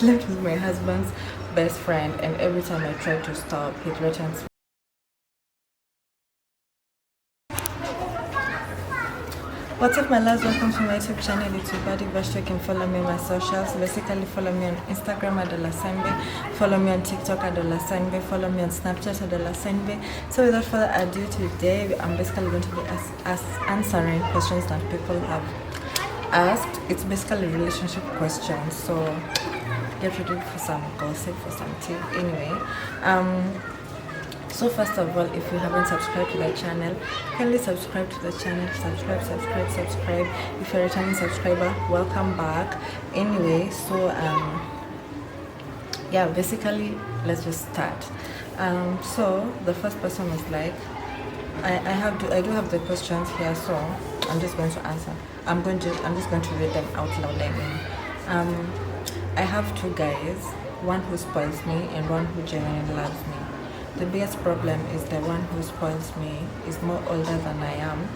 slept with my husband's best friend, and every time I try to stop, he threatens me. What's up, my loves? Welcome to my YouTube channel. It's your body Bash. You can follow me on my socials. Basically, follow me on Instagram at @Lasenbe. Follow me on TikTok at @Lasenbe. Follow me on Snapchat at @Lasenbe. So without further ado, today I'm basically going to be answering questions that people have asked. It's basically relationship questions. So get ready for some gossip, for some tea. Anyway, so first of all, if you haven't subscribed to the channel, kindly subscribe to the channel. Subscribe. If you're a returning subscriber, welcome back. Anyway, so yeah, basically let's just start. So the first person was like, I do have the questions here, so I'm just going to answer. I'm just going to read them out loud. I have two guys, one who spoils me and one who genuinely loves me. The biggest problem is the one who spoils me is more older than I am,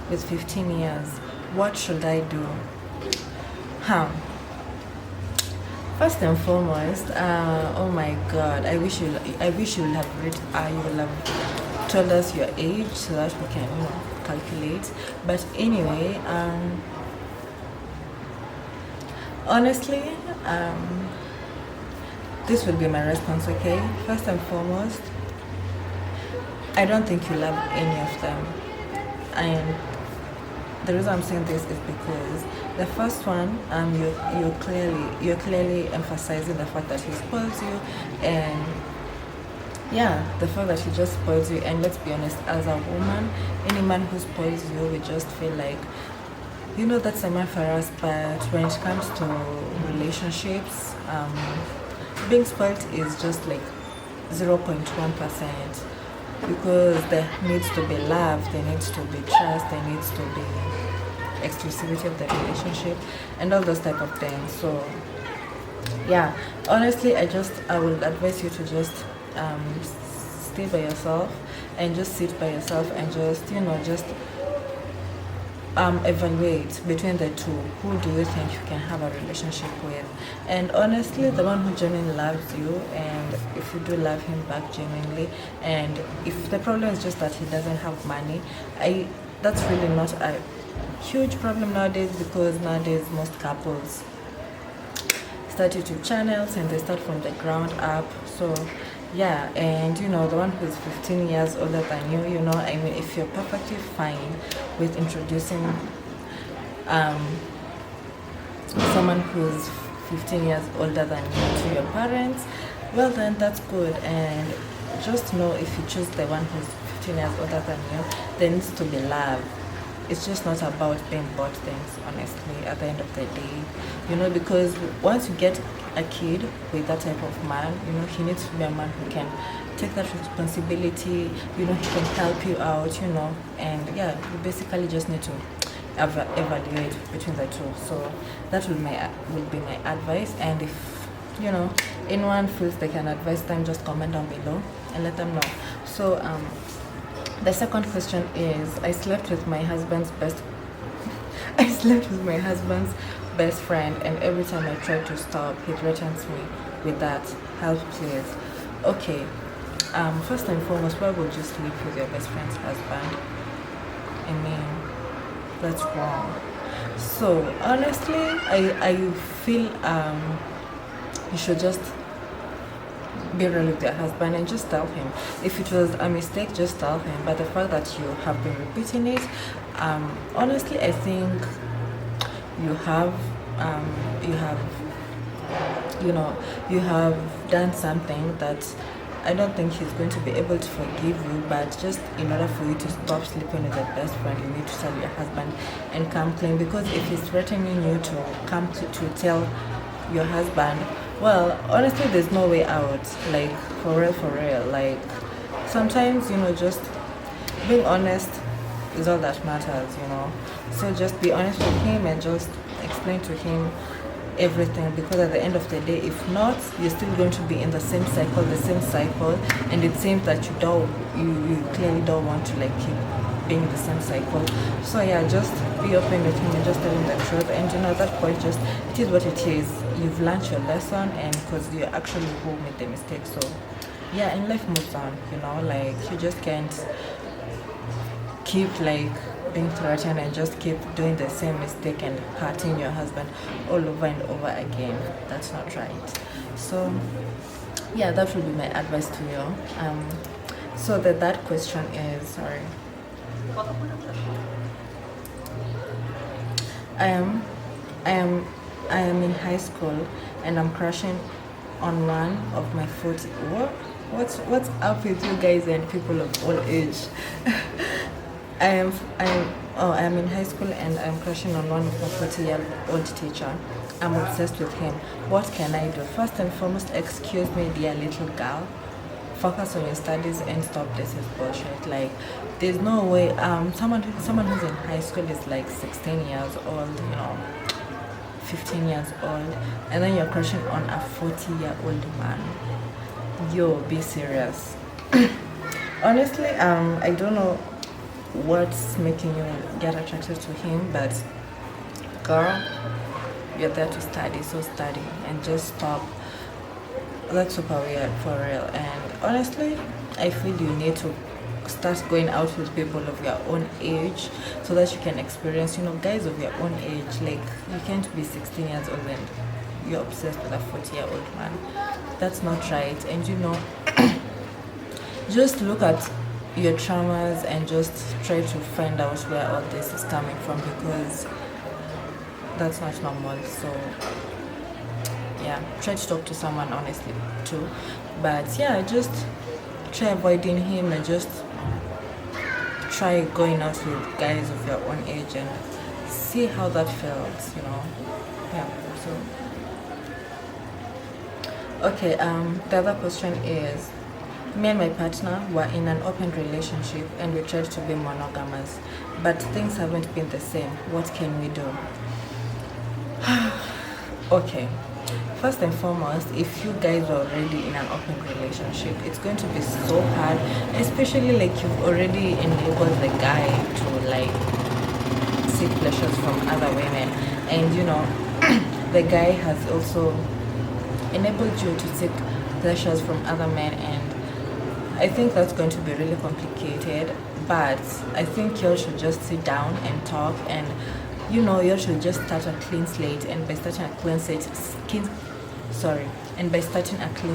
with 15 years. What should I do? First and foremost, oh my God, I wish you would have you will have told us your age so that we can, calculate. But anyway, honestly, this will be my response. Okay, first and foremost, I don't think you love any of them, and the reason I'm saying this is because the first one, you're clearly emphasizing the fact that he spoils you, and yeah, the fact that he just spoils you. And let's be honest, as a woman, any man who spoils you, we just feel like, that's a man for us. But when it comes to relationships, being spoiled is just like 0.1%. Because there needs to be love, there needs to be trust, there needs to be exclusivity of the relationship, and all those type of things. So yeah, honestly, I would advise you to just stay by yourself and just sit by yourself and just evaluate between the two. Who do you think you can have a relationship with? And honestly, the one who genuinely loves you, and if you do love him back genuinely, and if the problem is just that he doesn't have money, that's really not a huge problem nowadays, because nowadays most couples start YouTube channels and they start from the ground up. So yeah, and the one who's 15 years older than you, if you're perfectly fine with introducing someone who's 15 years older than you to your parents, well then that's good. And just know, if you choose the one who's 15 years older than you, there needs to be love. It's just not about being bought things, honestly, at the end of the day. Because once you get a kid with that type of man, he needs to be a man who can take that responsibility, he can help you out, and yeah, you basically just need to evaluate between the two. So that will be my advice. And if anyone feels they can advise them, just comment down below and let them know. So the second question is, I slept with my husband's best friend, and every time I try to stop, he threatens me with that. Help, please. Okay. First and foremost, why would you sleep with your best friend's husband? I mean, that's wrong. So honestly, I feel you should just be real with your husband and just tell him. If it was a mistake, just tell him. But the fact that you have been repeating it, honestly, I think you have done something that I don't think he's going to be able to forgive you. But just in order for you to stop sleeping with your best friend, you need to tell your husband and come clean. Because if he's threatening you to come to tell your husband, well, honestly, there's no way out. Like, for real. Like, sometimes, just being honest is all that matters, So just be honest with him and just explain to him everything, because at the end of the day, if not, you're still going to be in the same cycle, and it seems that you clearly don't want to keep being in the same cycle. So yeah, just be open with him and just tell him the truth. And you know, at that point, just it is what it is. You've learned your lesson, and because you're actually who made the mistake. So yeah, and life moves on. You know, like you just can't keep like being threatened and just keep doing the same mistake and hurting your husband all over and over again. That's not right. So yeah, that would be my advice to you. So the third question is, sorry, I am I am I am in high school and I'm crushing on one of my 40. What's up with you guys and people of all age? I am in high school and I'm crushing on one of my 40-year-old teacher. I'm obsessed with him. What can I do? First and foremost, excuse me, dear little girl. Focus on your studies and stop this is bullshit. Like, there's no way. Someone who's in high school is like 16 years old, 15 years old, and then you're crushing on a 40-year-old man. Yo, be serious. Honestly, I don't know what's making you get attracted to him, but girl, you're there to study, so study and just stop. That's super weird, for real. And honestly, I feel you need to start going out with people of your own age so that you can experience, guys of your own age. Like, you can't be 16 years old and you're obsessed with a 40-year-old man. That's not right. And just look at your traumas and just try to find out where all this is coming from, because that's not normal. So yeah, try to talk to someone honestly too, but yeah, just try avoiding him and just try going out with guys of your own age and see how that feels. Yeah. So okay, the other question is, me and my partner were in an open relationship and we tried to be monogamous, but things haven't been the same. What can we do? Okay, first and foremost, if you guys are already in an open relationship, it's going to be so hard, especially like you've already enabled the guy to like seek pleasures from other women, and the guy has also enabled you to seek pleasures from other men, and I think that's going to be really complicated. But I think you should just sit down and talk, and you should just start a clean slate. And by starting a clean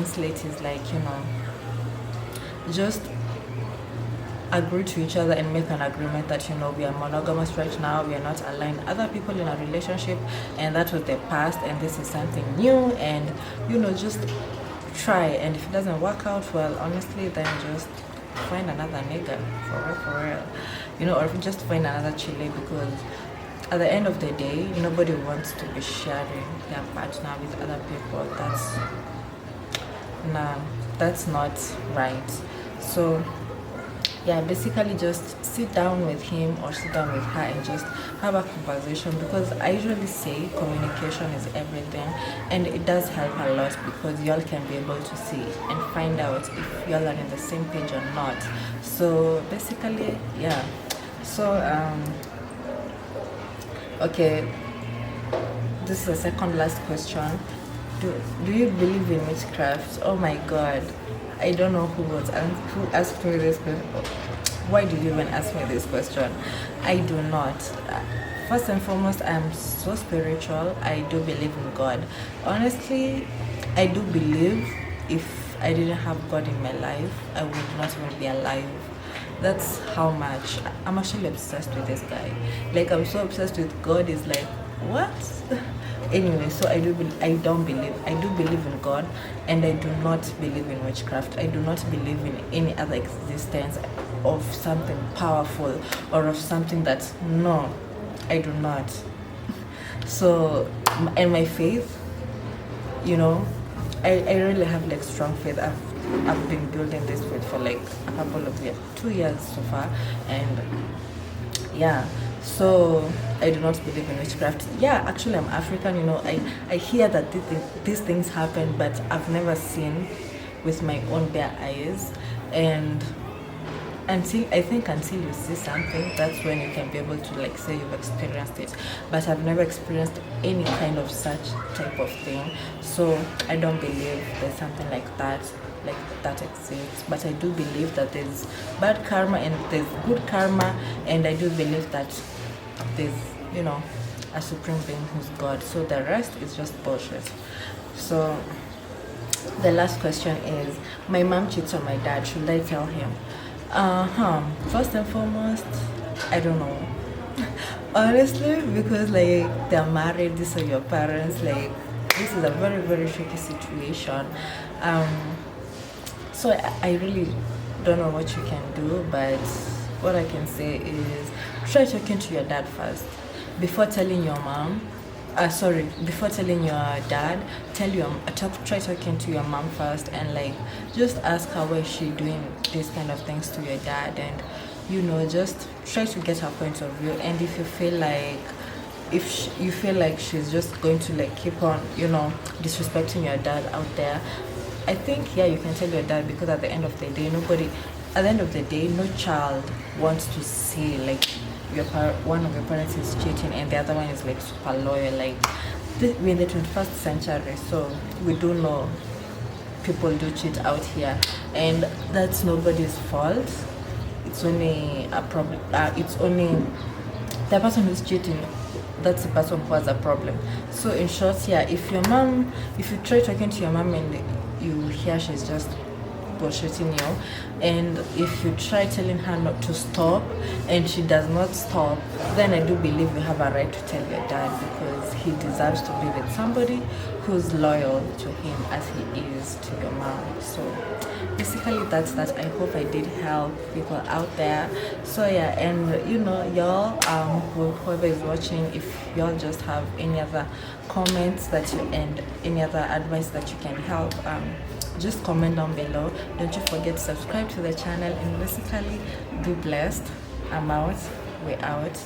slate, is like, just agree to each other and make an agreement that we are monogamous right now, we are not allowing other people in a relationship, and that was the past and this is something new, and just try. And if it doesn't work out, well, honestly, then just find another nigga, for real, or if you just find another chile, because at the end of the day, nobody wants to be sharing their partner with other people. That's not right. So yeah, basically just sit down with him or sit down with her and just have a conversation, because I usually say communication is everything, and it does help a lot, because y'all can be able to see and find out if y'all are on the same page or not. So basically, yeah. So okay, this is the second last question. Do you believe in witchcraft? Oh my god, I don't know who asked me this question. Why did you even ask me this question? I do not. First and foremost, I am so spiritual. I do believe in God. Honestly, I do believe if I didn't have God in my life, I would not even be alive. That's how much I'm actually obsessed with this guy. Like, I'm so obsessed with God. Is like, what? Anyway, so I do believe in God, and I do not believe in witchcraft. I do not believe in any other existence of something powerful or of something that, no, I do not. So, and my faith, I really have like strong faith. I've been building this faith for like a couple of years, 2 years so far, and yeah. So I do not believe in witchcraft. Yeah, actually I'm African, I hear that these things happen, but I've never seen with my own bare eyes. And until you see something, that's when you can be able to like say you've experienced it. But I've never experienced any kind of such type of thing, so I don't believe there's something like that exists. But I do believe that there's bad karma and there's good karma, and I do believe that there's, you know, a supreme being who's God. So the rest is just bullshit. So the last question is, my mom cheats on my dad, should I tell him? First and foremost, I don't know. Honestly, because like they're married, these are your parents, like this is a very, very tricky situation. So I really don't know what you can do, but what I can say is try talking to your dad first before telling your mom. Before telling your dad, try talking to your mom first, and like just ask her why she doing these kind of things to your dad, and you know, just try to get her point of view. And if you feel like you feel like she's just going to like keep on, you know, disrespecting your dad out there, I think, yeah, you can tell your dad, because at the end of the day, no child wants to see like one of your parents is cheating and the other one is like super loyal. Like we're in the 21st century, so we do know people do cheat out here, and that's nobody's fault. It's only a problem. It's only the person who's cheating. That's the person who has a problem. So in short, yeah, if you try talking to your mom and you hear she's just bullshitting you, and if you try telling her not to stop and she does not stop, then I do believe you have a right to tell your dad, because he deserves to be with somebody who's loyal to him as he is to your mom. So basically that's that. I hope I did help people out there. So yeah, and you know, y'all, whoever is watching, if y'all just have any other comments and any other advice that you can help, just comment down below. Don't you forget to subscribe to the channel, and basically be blessed. I'm out. We're out.